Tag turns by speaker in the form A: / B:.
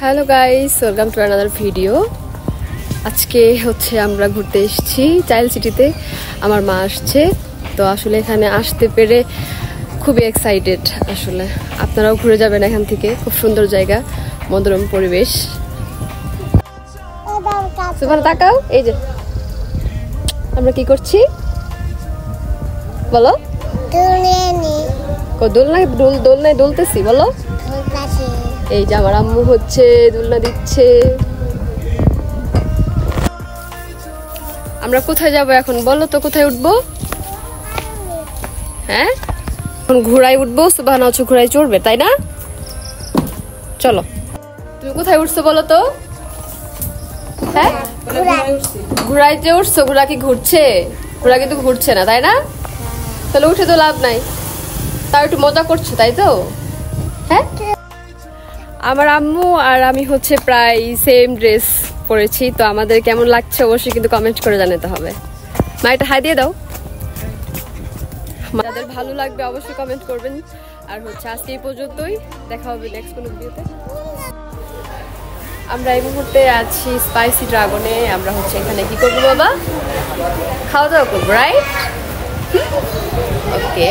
A: Hello guys, welcome to another video. আজকে হচ্ছে আমরা ঘুরতে এসেছি চাইল্ড সিটিতে। আমার মা আসছে, তো আসলে এখানে আসতে পেরে খুবই এক্সাইটেড। আসলে আপনারাও ঘুরে যাবেন এখান থেকে, খুব সুন্দর জায়গা, মনোরম পরিবেশ। সুবহান তাকাও, এই যে আমরা কি করছি বলো? দোলনায় দোলতেছি বলো। এই যে আমার আম্মু হচ্ছে দোলনা দিচ্ছে। আমরা কোথায় যাব এখন বলো তো? কোথায় উঠবো? হ্যাঁ, এখন ঘোড়ায় উঠবো। সুবহান হচ্ছে ঘোড়ায় চড়বে, তাই না? চলো, তুমি কোথায় উঠছো বলো তো? হ্যাঁ, ঘোড়ায় যে উঠছো, ঘোড়া কি ঘুরছে? ঘোড়া কিন্তু ঘুরছে না, তাই না? তাহলে উঠে তো লাভ নাই, তাও একটু মজা করছো, তাই তো? হ্যাঁ, আমার আম্মু আর আমি হচ্ছে প্রায় সেম ড্রেস পরেছি, তো আমাদের কেমন লাগছে অবশ্যই কিন্তু কমেন্ট করে জানাতে হবে। মা এটা হাই দিয়ে দাও। যাদের ভালো লাগবে অবশ্যই কমেন্ট করবেন। আর হচ্ছে আজকে এই পর্যন্তই, দেখা হবে নেক্সট কোনো ভিডিওতে। আমরা এই মুহূর্তে আছি স্পাইসি ড্রাগনে। আমরা হচ্ছে এখানে কি করবো বাবা? খাওয়া দাওয়া করবো, রাইট? ওকে।